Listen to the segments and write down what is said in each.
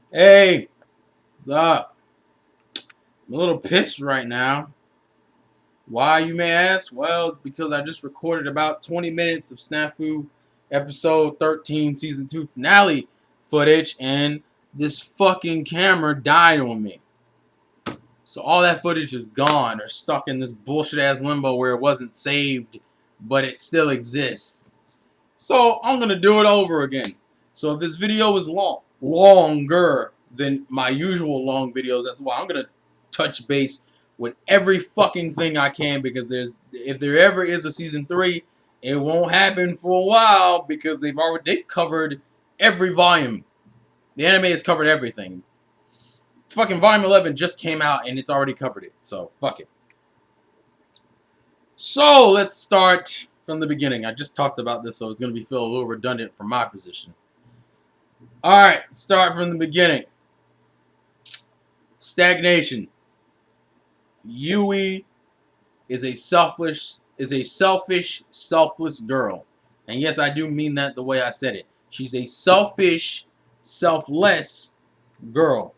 Hey, what's up? I'm a little pissed right now. Why, you may ask? Well, because I just recorded about 20 minutes of SNAFU episode 13 season 2 finale footage, and this fucking camera died on me. So all that footage is gone or stuck in this bullshit ass limbo where it wasn't saved, but it still exists. So I'm gonna do it over again. So if this video is longer than my usual long videos, that's why I'm gonna touch base with every fucking thing I can, because if there ever is a season 3, it won't happen for a while because they've covered every volume. The anime has covered everything. Fucking volume 11 just came out and it's already covered it. So fuck it. So let's start from the beginning. I just talked about this, so it's going to feel a little redundant from my position. Alright, start from the beginning. Stagnation. Yui is a selfish, selfless girl. And yes, I do mean that the way I said it. She's a selfish, selfless girl.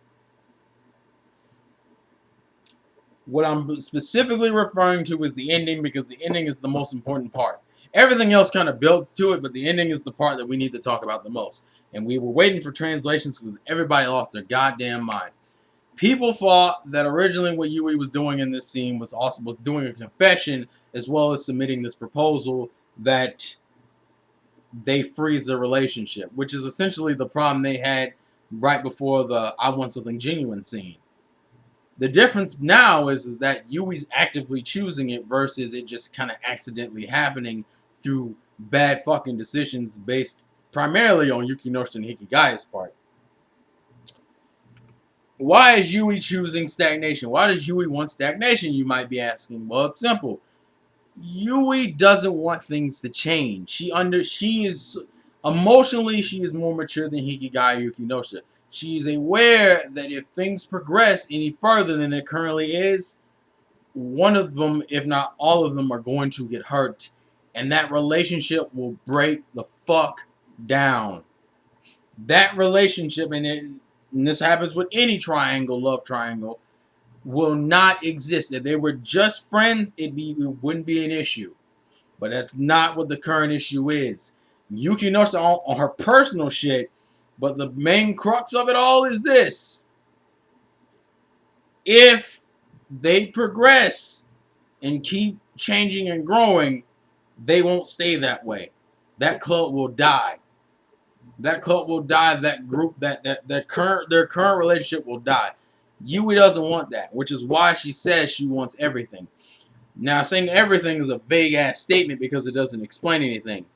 What I'm specifically referring to is the ending, because the ending is the most important part. Everything else kind of builds to it, but the ending is the part that we need to talk about the most. And we were waiting for translations because everybody lost their goddamn mind. People thought that originally what Yui was doing in this scene was doing a confession, as well as submitting this proposal that they freeze the relationship, which is essentially the problem they had right before the "I want something genuine" scene. The difference now is that Yui's actively choosing it versus it just kind of accidentally happening through bad fucking decisions based primarily on Yukino and Hikigaya's part. Why is Yui choosing stagnation? Why does Yui want stagnation, you might be asking? Well, it's simple. Yui doesn't want things to change. She is emotionally, she is more mature than Hikigaya Yukinosha. She is aware that if things progress any further than it currently is, one of them, if not all of them, are going to get hurt, and that relationship will break the fuck down. That relationship, and this happens with any triangle, love triangle, will not exist. If they were just friends, it wouldn't be an issue. But that's not what the current issue is. Yuki knows on her personal shit, but the main crux of it all is this. If they progress and keep changing and growing, they won't stay that way. That cult will die. That cult will die. That group, their current relationship will die. Yui doesn't want that, which is why she says she wants everything. Now, saying everything is a vague ass statement because it doesn't explain anything.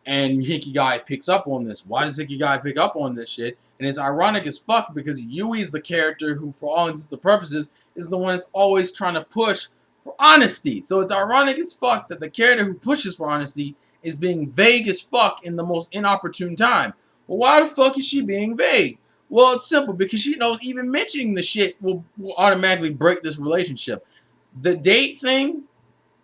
And Hikigai picks up on this. Why does Hikigai pick up on this shit? And it's ironic as fuck because Yui's the character who, for all intents and purposes, is the one that's always trying to push for honesty. So it's ironic as fuck that the character who pushes for honesty is being vague as fuck in the most inopportune time. Well, why the fuck is she being vague? Well, it's simple, because she knows even mentioning the shit will automatically break this relationship. The date thing,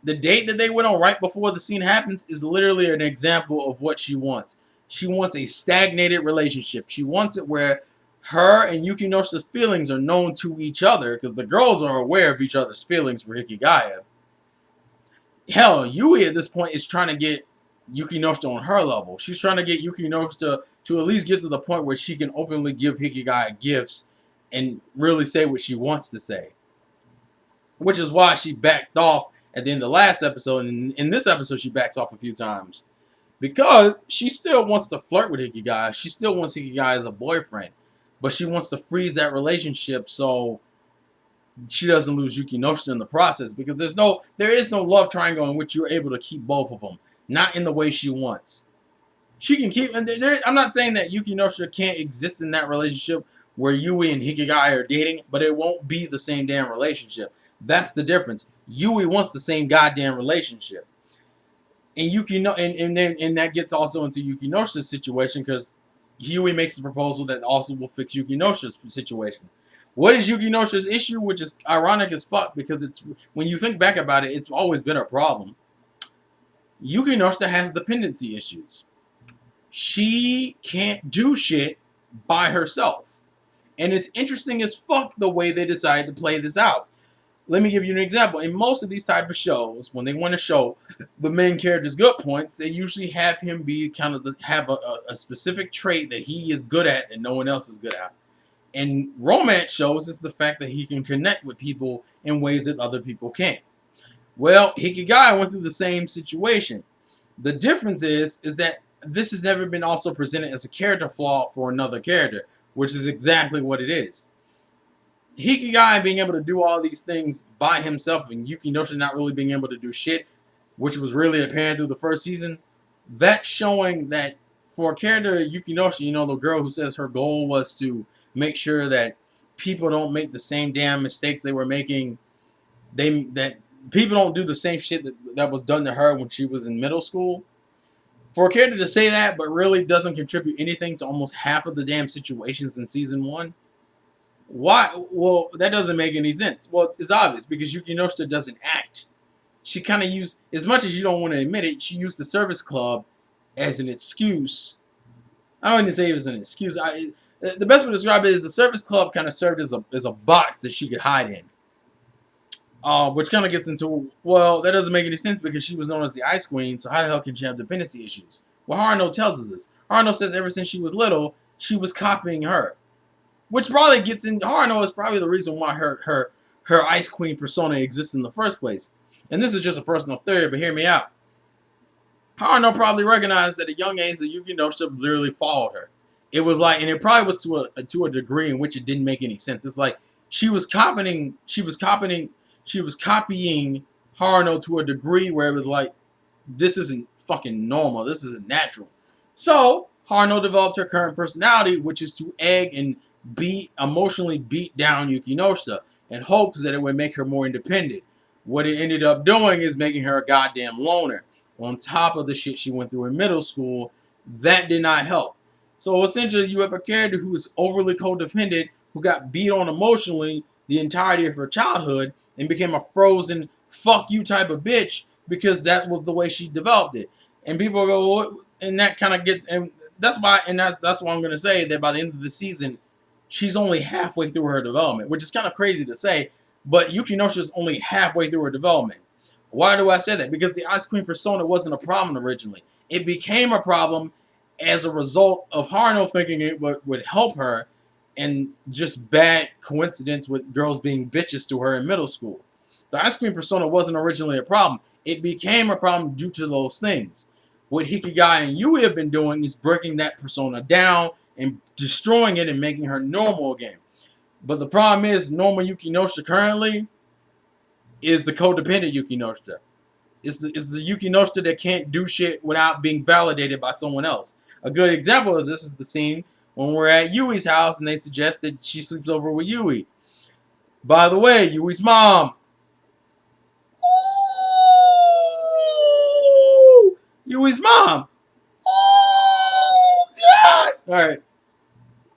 the date that they went on right before the scene happens, is literally an example of what she wants. She wants a stagnated relationship. She wants it where her and Yukinoshi's feelings are known to each other, because the girls are aware of each other's feelings for Hikigaya. Hell, Yui at this point is trying to get Yukinoshita on her level. She's trying to get Yukinoshita to at least get to the point where she can openly give Hikigaya gifts and really say what she wants to say. Which is why she backed off at the end of the last episode, and in this episode she backs off a few times. Because she still wants to flirt with Hikigaya. She still wants Hikigaya as a boyfriend. But she wants to freeze that relationship so she doesn't lose Yukinoshita in the process, because there is no love triangle in which you're able to keep both of them. Not in the way she wants. She can keep, and I'm not saying that Yukinoshita can't exist in that relationship where Yui and Hikigaya are dating, but it won't be the same damn relationship. That's the difference. Yui wants the same goddamn relationship. And and that gets also into Yukinoshita's situation, because Yui makes a proposal that also will fix Yukinoshita's situation. What is Yukinoshita's issue? Which is ironic as fuck, because it's, when you think back about it, it's always been a problem. Yukinoshita has dependency issues. She can't do shit by herself. And it's interesting as fuck the way they decided to play this out. Let me give you an example. In most of these type of shows, when they want to show the main character's good points, they usually have him be kind of have a specific trait that he is good at and no one else is good at. And romance shows is the fact that he can connect with people in ways that other people can't. Well, Hikigai went through the same situation. The difference is that this has never been also presented as a character flaw for another character, which is exactly what it is. Hikigai being able to do all these things by himself and Yukino not really being able to do shit, which was really apparent through the first season, that's showing that for a character Yukino, the girl who says her goal was to make sure that people don't make the same damn mistakes they were making, that people don't do the same shit that was done to her when she was in middle school. For a character to say that but really doesn't contribute anything to almost half of the damn situations in season 1, why? Well, that doesn't make any sense. Well, it's obvious because Yukino doesn't act. She kind of used, as much as you don't want to admit it, she used the service club as an excuse. I don't even say it was an excuse. The best way to describe it is the service club kind of served as a box that she could hide in. Which kind of gets into, well, that doesn't make any sense because she was known as the Ice Queen, so how the hell can she have dependency issues? Well, Haruno tells us this. Haruno says ever since she was little, she was copying her. Which probably gets in, Haruno is probably the reason why her Ice Queen persona exists in the first place. And this is just a personal theory, but hear me out. Haruno probably recognized at a young age that Yukino literally followed her. It was like, and it probably was to a degree in which it didn't make any sense. It's like she was copying Haruno to a degree where it was like, this isn't fucking normal. This isn't natural. So Haruno developed her current personality, which is to egg and emotionally beat down Yukino in hopes that it would make her more independent. What it ended up doing is making her a goddamn loner. On top of the shit she went through in middle school, that did not help. So essentially, you have a character who is overly codependent, who got beat on emotionally the entirety of her childhood, and became a frozen fuck you type of bitch because that was the way she developed it. And people go, well, and that kind of gets, and that's why I'm going to say that by the end of the season, she's only halfway through her development, which is kind of crazy to say, but Yukino is only halfway through her development. Why do I say that? Because the Ice Queen persona wasn't a problem originally. It became a problem as a result of Haruno thinking it would help her, and just bad coincidence with girls being bitches to her in middle school. The Ice Queen persona wasn't originally a problem. It became a problem due to those things. What Hikigai and Yui have been doing is breaking that persona down and destroying it and making her normal again. But the problem is, normal Yukino currently is the codependent Yukino. It's the Yukino that can't do shit without being validated by someone else. A good example of this is the scene when we're at Yui's house and they suggest that she sleeps over with Yui. By the way, Yui's mom. Ooh, Yui's mom. Oh, God. All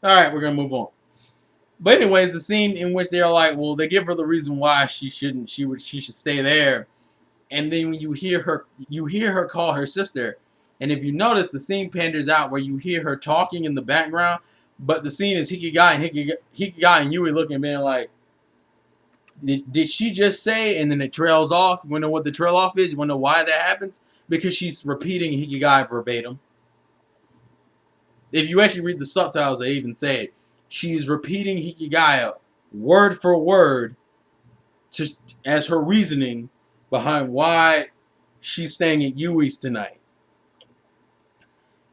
right, we're going to move on. But anyways, the scene in which they're like, well, they give her the reason why she should stay there. And then when you hear her call her sister. And if you notice, the scene panders out where you hear her talking in the background, but the scene is Hikigai and Yui looking at me like, did she just say? And then it trails off. You wanna know what the trail off is? You wanna know why that happens? Because she's repeating Hikigai verbatim. If you actually read the subtitles, they even say it. She's repeating Hikigai word for word as her reasoning behind why she's staying at Yui's tonight.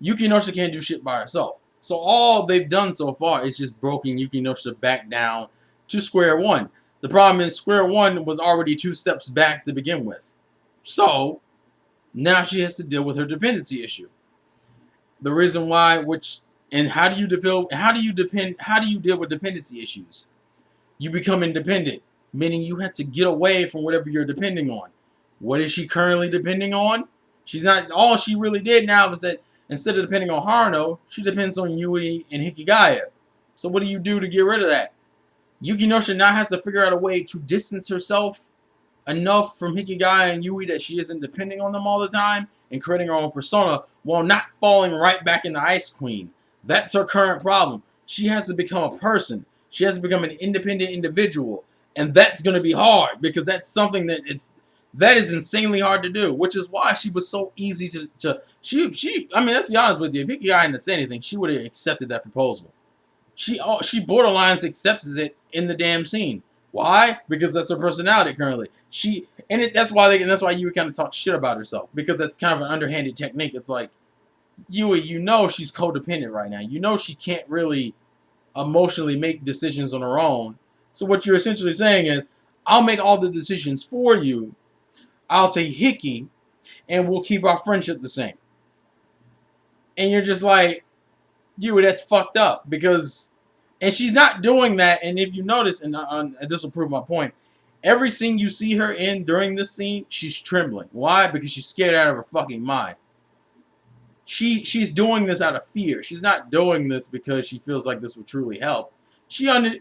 Yukino can't do shit by herself. So all they've done so far is just broken Yukino back down to square one. The problem is square one was already 2 steps back to begin with. So now she has to deal with her dependency issue. The reason why, how do you deal with dependency issues? You become independent, meaning you have to get away from whatever you're depending on. What is she currently depending on? She's not, all she really did now was that instead of depending on Haruno, she depends on Yui and Hikigai. So what do you do to get rid of that? Yukino now has to figure out a way to distance herself enough from Hikigai and Yui that she isn't depending on them all the time and creating her own persona while not falling right back into Ice Queen. That's her current problem. She has to become a person. She has to become an independent individual, and that's going to be hard because that's something that is insanely hard to do. Which is why she was so easy to she. I mean, let's be honest with you. If Hikigai hadn't said anything, she would have accepted that proposal. She borderlines accepts it in the damn scene. Why? Because that's her personality currently. That's why you would kind of talk shit about herself, because that's kind of an underhanded technique. It's like, you know she's codependent right now. You know she can't really emotionally make decisions on her own. So what you're essentially saying is, I'll make all the decisions for you. I'll take Hickey, and we'll keep our friendship the same. And you're just like, that's fucked up, because, and she's not doing that. And if you notice, and this will prove my point, every scene you see her in during this scene, she's trembling. Why? Because she's scared out of her fucking mind. She's doing this out of fear. She's not doing this because she feels like this will truly help. And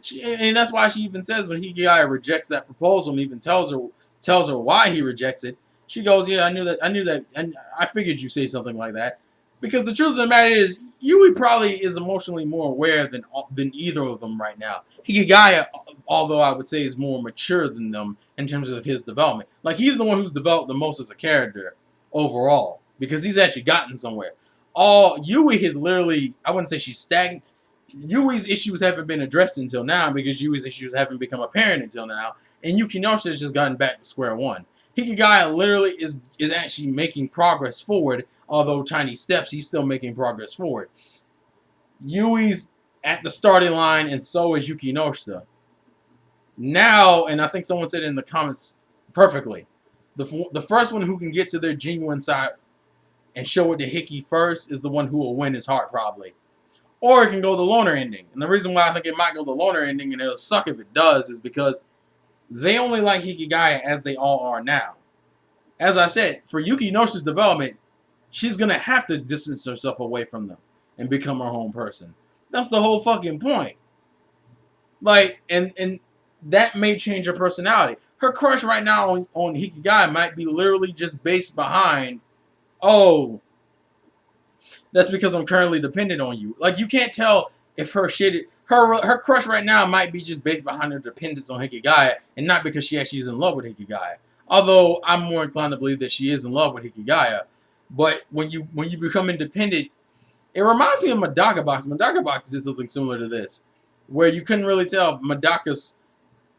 that's why she even says, when Hikigai rejects that proposal and even tells her why he rejects it, she goes, "Yeah, I knew that, and I figured you'd say something like that." Because the truth of the matter is, Yui probably is emotionally more aware than either of them right now. Hikigai, although I would say, is more mature than them in terms of his development. Like, he's the one who's developed the most as a character overall, because he's actually gotten somewhere. Yui has literally, I wouldn't say she's stagnant. Yui's issues haven't been addressed until now, because Yui's issues haven't become apparent until now. And Yukino has just gotten back to square one. Hikigai literally is actually making progress forward, although tiny steps. He's still making progress forward. Yui's at the starting line, and so is Yukino. Now, and I think someone said in the comments perfectly, the first one who can get to their genuine side and show it to Hickey first is the one who will win his heart, probably. Or it can go the loner ending. And the reason why I think it might go the loner ending, and it'll suck if it does, is because they only like Hikigai as they all are now. As I said, for Yukino's development, she's going to have to distance herself away from them and become her own person. That's the whole fucking point. Like, and that may change her personality. Her crush right now on Hikigai might be literally just based behind, oh, that's because I'm currently dependent on you. Like, you can't tell if her crush right now might be just based behind her dependence on Hikigai, and not because she actually is in love with Hikigai. Although I'm more inclined to believe that she is in love with Hikigai. But when you become independent, it reminds me of Madaka Box. Madaka Box did something similar to this, where you couldn't really tell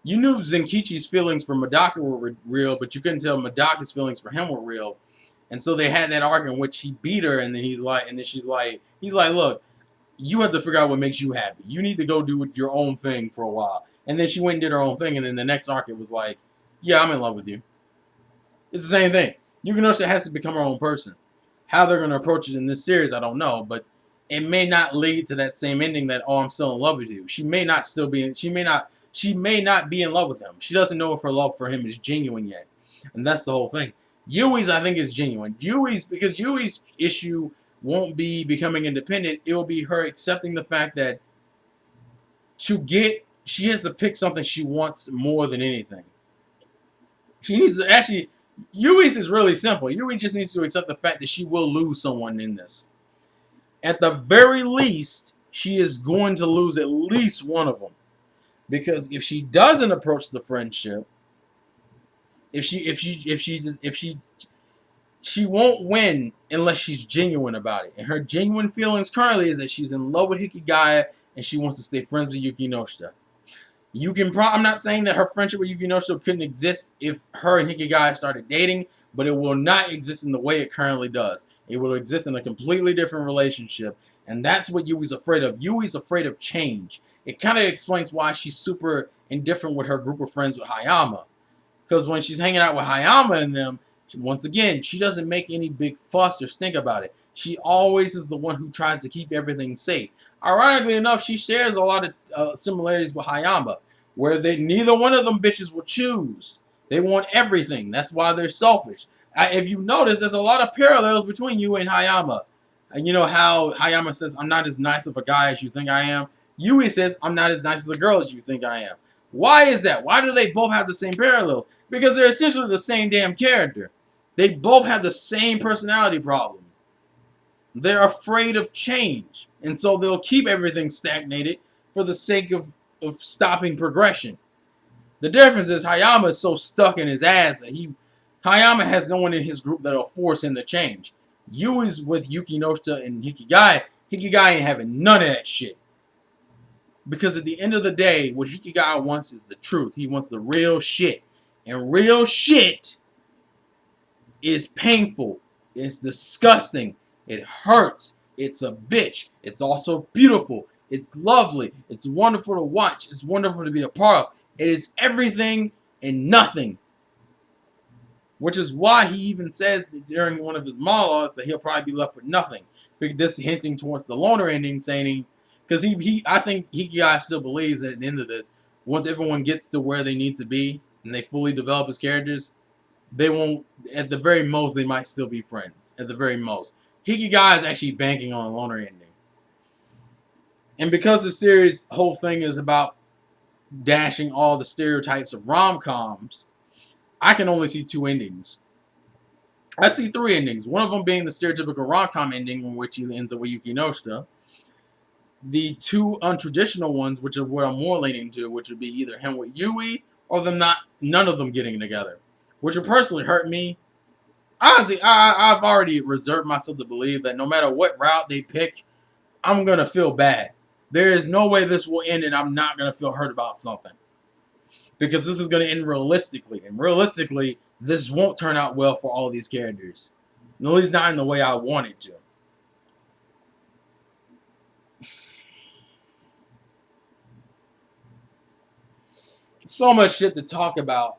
you knew Zenkichi's feelings for Madaka were real, but you couldn't tell Madaka's feelings for him were real. And so they had that arc in which he beat her, and then he's like, look, you have to figure out what makes you happy. You need to go do your own thing for a while. And then she went and did her own thing, and then the next arc it was like, yeah, I'm in love with you. It's the same thing. Yukino has to become her own person. How they're going to approach it in this series, I don't know, but it may not lead to that same ending that, oh, I'm still in love with you. She may not be in love with him. She doesn't know if her love for him is genuine yet. And that's the whole thing. Yui's, I think, is genuine. Because Yui's issue won't be becoming independent. It will be her accepting the fact that she has to pick something she wants more than anything. She needs to actually, Yui's is really simple. Yui just needs to accept the fact that she will lose someone in this. At the very least, she is going to lose at least one of them. Because if she doesn't approach the friendship, she won't win unless she's genuine about it. And her genuine feelings currently is that she's in love with Hikigai and she wants to stay friends with Yukino. I'm not saying that her friendship with Yukino couldn't exist if her and Hikigai started dating, but it will not exist in the way it currently does. It will exist in a completely different relationship, and that's what Yui's afraid of. Yui's afraid of change. It kind of explains why she's super indifferent with her group of friends with Hayama. Because when she's hanging out with Hayama and them, once again, she doesn't make any big fuss or stink about it. She always is the one who tries to keep everything safe. Ironically enough, she shares a lot of similarities with Hayama, where neither one of them bitches will choose. They want everything. That's why they're selfish. If you notice, there's a lot of parallels between you and Hayama. And you know how Hayama says, I'm not as nice of a guy as you think I am? Yui says, I'm not as nice as a girl as you think I am. Why is that? Why do they both have the same parallels? Because they're essentially the same damn character. They both have the same personality problem. They're afraid of change. And so they'll keep everything stagnated for the sake of of stopping progression. The difference is Hayama is so stuck in his ass that Hayama has no one in his group that'll force him to change. Yui's with Yukino and Hikigai. Hikigai ain't having none of that shit. Because at the end of the day, what Hikigai wants is the truth. He wants the real shit. And real shit is painful. It's disgusting. It hurts. It's a bitch. It's also beautiful. It's lovely. It's wonderful to watch. It's wonderful to be a part of. It is everything and nothing. Which is why he even says during one of his monologues that he'll probably be left with nothing. This hinting towards the loner ending, saying, because I think Hikigai still believes that at the end of this, once everyone gets to where they need to be and they fully develop as characters, they won't, at the very most, they might still be friends. At the very most. Hikigai is actually banking on a loner ending. And because the series' whole thing is about dashing all the stereotypes of rom-coms, I can only see two endings. I see three endings. One of them being the stereotypical rom-com ending, in which he ends up with Yukino. The two untraditional ones, which are what I'm more leaning to, which would be either him with Yui or none of them getting together, which would personally hurt me. Honestly, I've already reserved myself to believe that no matter what route they pick, I'm gonna feel bad. There is no way this will end and I'm not gonna feel hurt about something. Because this is going to end realistically. And realistically, this won't turn out well for all these characters. At least not in the way I want it to. So much shit to talk about.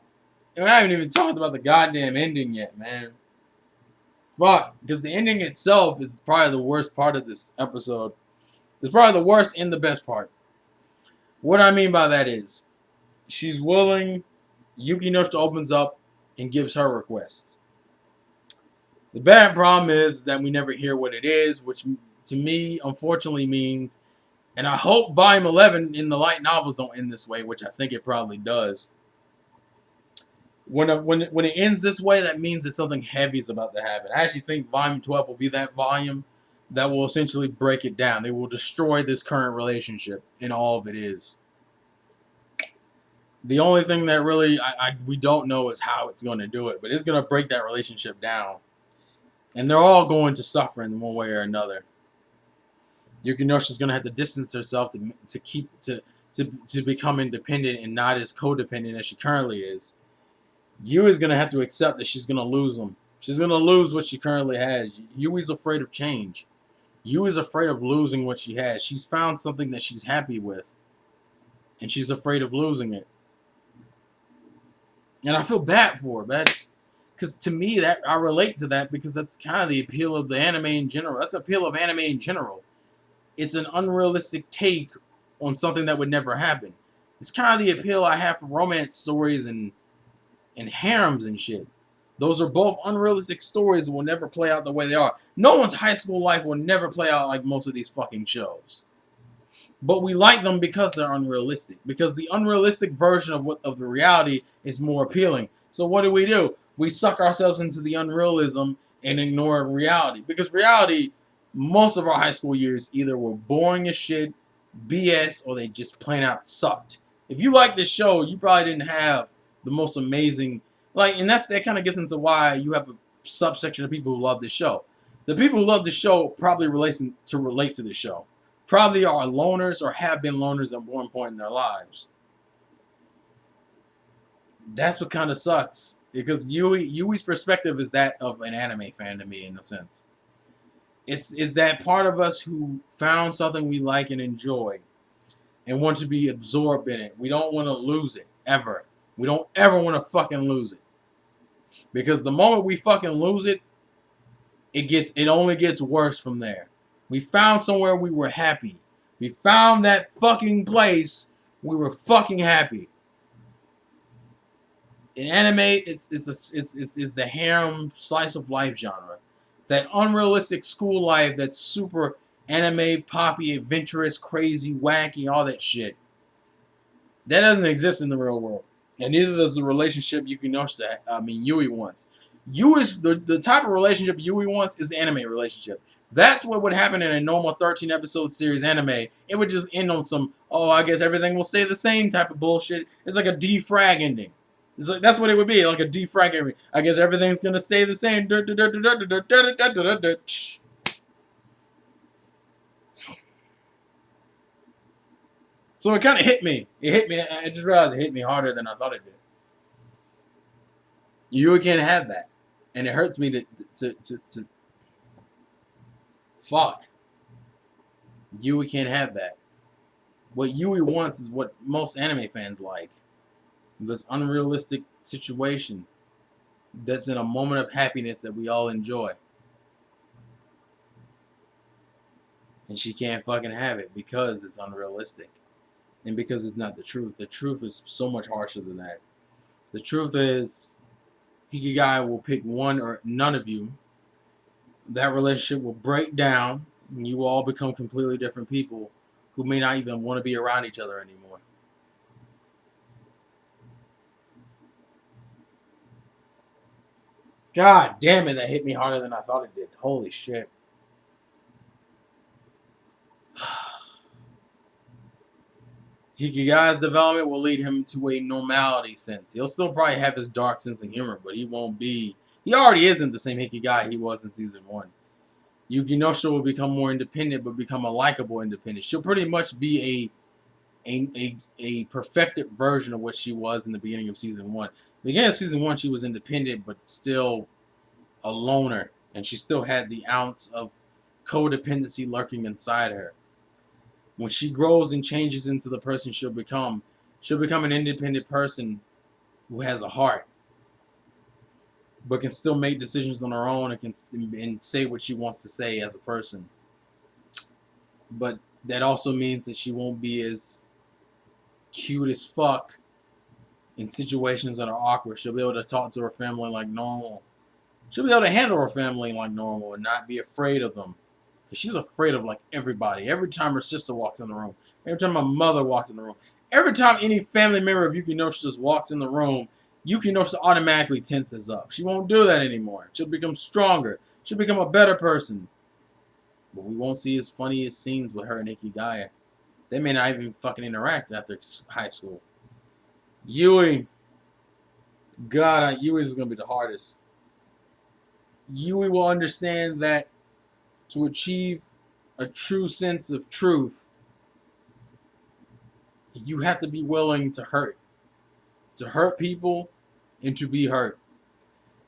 And I haven't even talked about the goddamn ending yet, man. Fuck. Because the ending itself is probably the worst part of this episode. It's probably the worst and the best part. What I mean by that is, she's willing. Yukino opens up and gives her request. The bad problem is that we never hear what it is, which to me, unfortunately, means, and I hope Volume 11 in the light novels don't end this way, which I think it probably does. When it ends this way, that means that something heavy is about to happen. I actually think Volume 12 will be that volume that will essentially break it down. They will destroy this current relationship, and all of it is. The only thing that really we don't know is how it's going to do it, but it's going to break that relationship down. And they're all going to suffer in one way or another. Yukinoshi's going to have to distance herself to become independent and not as codependent as she currently is. Yui's going to have to accept that she's going to lose them. She's going to lose what she currently has. Yui's afraid of change. Yui's afraid of losing what she has. She's found something that she's happy with, and she's afraid of losing it. And I feel bad for her, because to me, that I relate to that because that's kind of the appeal of the anime in general. That's the appeal of anime in general. It's an unrealistic take on something that would never happen. It's kind of the appeal I have for romance stories and harems and shit. Those are both unrealistic stories that will never play out the way they are. No one's high school life will never play out like most of these fucking shows. But we like them because they're unrealistic. Because the unrealistic version of the reality is more appealing. So what do? We suck ourselves into the unrealism and ignore reality. Because reality, most of our high school years either were boring as shit, BS, or they just plain out sucked. If you like this show, you probably didn't have the most amazing... and that kind of gets into why you have a subsection of people who love this show. The people who love this show probably relate to this show. Probably are loners or have been loners at one point in their lives. That's what kind of sucks. Because Yui's perspective is that of an anime fan to me, in a sense. It's that part of us who found something we like and enjoy and want to be absorbed in it. We don't want to lose it, ever. We don't ever want to fucking lose it. Because the moment we fucking lose it, it only gets worse from there. We found somewhere we were happy. We found that fucking place we were fucking happy. In anime, it's the harem slice of life genre. That unrealistic school life that's super anime, poppy, adventurous, crazy, wacky, all that shit. That doesn't exist in the real world. And neither does the relationship Yui wants. The type of relationship Yui wants is the anime relationship. That's what would happen in a normal 13 episode series anime. It would just end on some, oh, I guess everything will stay the same type of bullshit. It's like a defrag ending. It's like, that's what it would be, like a defrag ending. I guess everything's gonna stay the same. So it kind of hit me. It hit me. I just realized it hit me harder than I thought it did. You can't have that, and it hurts me to fuck. Yui can't have that. What Yui wants is what most anime fans like. This unrealistic situation that's in a moment of happiness that we all enjoy. And she can't fucking have it because it's unrealistic. And because it's not the truth. The truth is so much harsher than that. The truth is, Hikigai will pick one or none of you. That relationship will break down, and you will all become completely different people who may not even want to be around each other anymore. God damn it, that hit me harder than I thought it did. Holy shit. Hikigai's development will lead him to a normality sense. He'll still probably have his dark sense of humor, but he won't be... He already isn't the same Hikigai he was in Season 1. Yukino will become more independent, but become a likable independent. She'll pretty much be a perfected version of what she was in the beginning of Season 1. Beginning of Season 1, she was independent, but still a loner. And she still had the ounce of codependency lurking inside her. When she grows and changes into the person she'll become an independent person who has a heart, but can still make decisions on her own and say what she wants to say as a person. But that also means that she won't be as cute as fuck in situations that are awkward. She'll be able to talk to her family like normal. She'll be able to handle her family like normal and not be afraid of them. Because she's afraid of like everybody. Every time her sister walks in the room. Every time my mother walks in the room. Every time any family member of Yukino just walks in the room, Yukino automatically tenses up. She won't do that anymore. She'll become stronger. She'll become a better person. But we won't see as funny as scenes with her and Ikigaya. They may not even fucking interact after high school. Yui. God, Yui is going to be the hardest. Yui will understand that to achieve a true sense of truth, you have to be willing to hurt. To hurt people and to be hurt.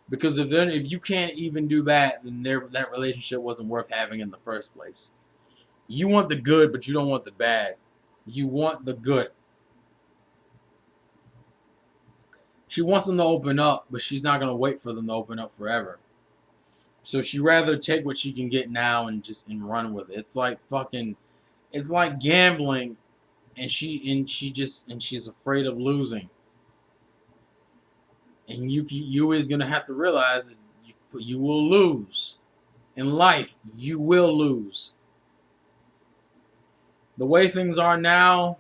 Because if you can't even do that, then that relationship wasn't worth having in the first place. You want the good, but you don't want the bad. You want the good. She wants them to open up, but she's not going to wait for them to open up forever. So she'd rather take what she can get now and run with it. It's like it's like gambling, and she's afraid of losing. And you is gonna have to realize that you will lose. In life, you will lose. The way things are now,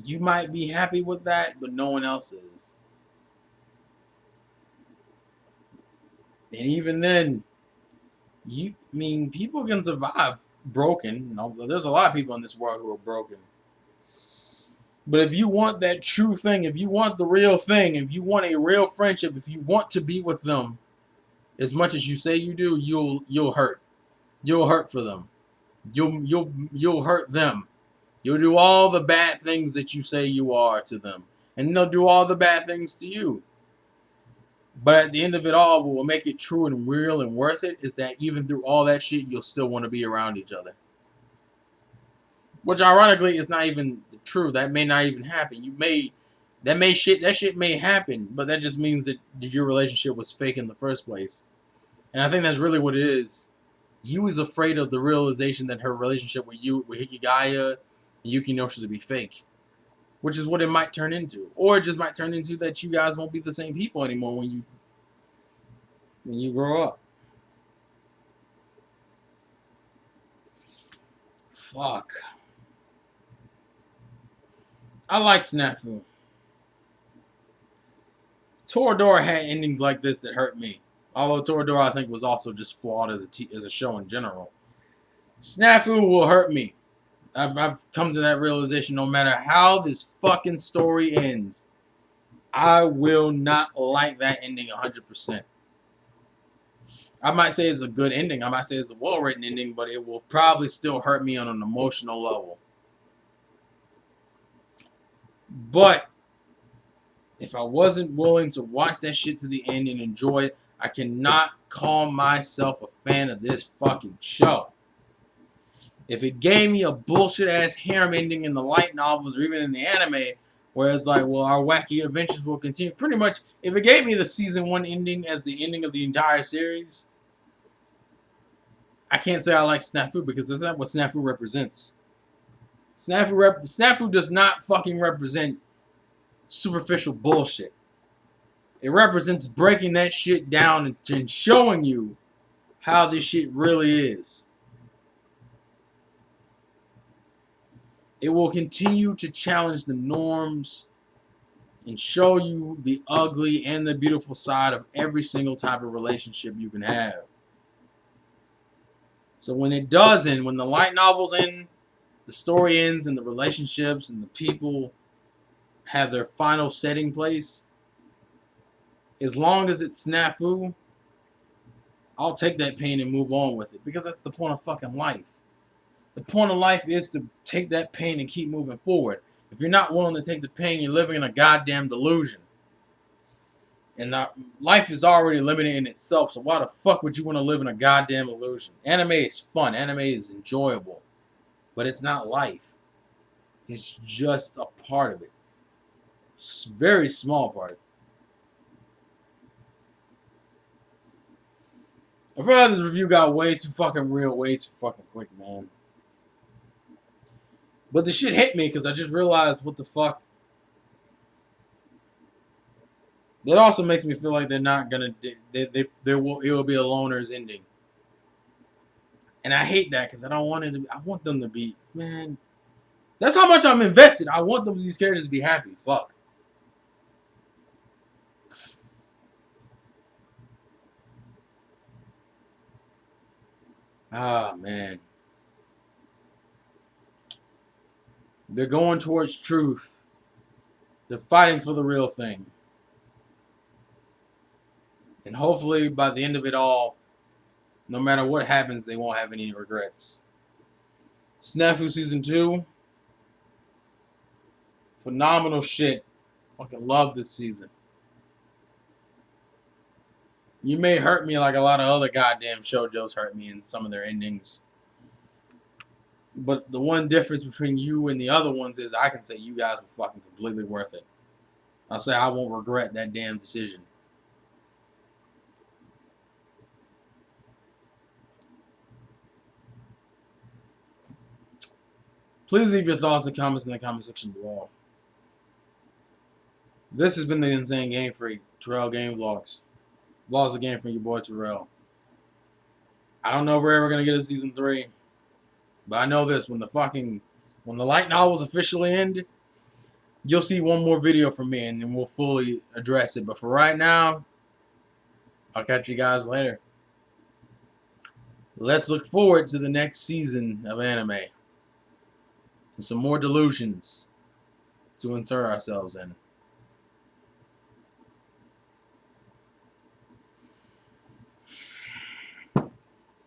you might be happy with that, but no one else is. And even then, people can survive broken. There's a lot of people in this world who are broken. But if you want that true thing, if you want the real thing, if you want a real friendship, if you want to be with them as much as you say you do, you'll hurt. You'll hurt for them. You'll hurt them. You'll do all the bad things that you say you are to them. And they'll do all the bad things to you. But at the end of it all, what will make it true and real and worth it is that even through all that shit, you'll still want to be around each other. Which ironically is not even true. That may not even happen. That shit may happen, but that just means that your relationship was fake in the first place. And I think that's really what it is. Yu is afraid of the realization that her relationship with Hikigaya and Yukino should be fake. Which is what it might turn into. Or it just might turn into that you guys won't be the same people anymore when you grow up. Fuck. I like SNAFU. Toradora had endings like this that hurt me. Although Toradora, I think, was also just flawed as a show in general. SNAFU will hurt me. I've come to that realization. No matter how this fucking story ends, I will not like that ending 100%. I might say it's a good ending. I might say it's a well-written ending, but it will probably still hurt me on an emotional level. But if I wasn't willing to watch that shit to the end and enjoy it, I cannot call myself a fan of this fucking show. If it gave me a bullshit-ass harem ending in the light novels or even in the anime, where it's like, well, our wacky adventures will continue. Pretty much, if it gave me the season 1 ending as the ending of the entire series, I can't say I like SNAFU because that's not what SNAFU represents. SNAFU does not fucking represent superficial bullshit. It represents breaking that shit down and showing you how this shit really is. It will continue to challenge the norms and show you the ugly and the beautiful side of every single type of relationship you can have. So when it does end, when the light novels end, the story ends, and the relationships and the people have their final setting place, as long as it's SNAFU, I'll take that pain and move on with it. Because that's the point of fucking life. The point of life is to take that pain and keep moving forward. If you're not willing to take the pain, you're living in a goddamn delusion. And life is already limited in itself, so why the fuck would you want to live in a goddamn illusion? Anime is fun. Anime is enjoyable. But it's not life. It's just a part of it. It's a very small part. I feel like this review got way too fucking real, way too fucking quick, man. But the shit hit me because I just realized what the fuck. That also makes me feel like they're not gonna. It will be a loner's ending, and I hate that because I don't want it to. I want them to be, man. That's how much I'm invested. I want these characters to be happy. Fuck. Ah, man. They're going towards truth. They're fighting for the real thing. And hopefully, by the end of it all, no matter what happens, they won't have any regrets. SNAFU Season 2. Phenomenal shit. Fucking love this season. You may hurt me like a lot of other goddamn shoujos hurt me in some of their endings. But the one difference between you and the other ones is I can say you guys were fucking completely worth it. I'll say I won't regret that damn decision. Please leave your thoughts and comments in the comment section below. This has been the Insane Game Freak, Terrell Game Vlogs. Vlogs again from your boy Terrell. I don't know if we're ever gonna get a season 3. But I know this, when the light novels officially end, you'll see one more video from me and then we'll fully address it. But for right now, I'll catch you guys later. Let's look forward to the next season of anime. And some more delusions to insert ourselves in.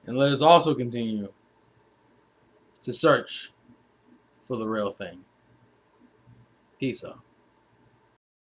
And let us also continue to search for the real thing. Peace out.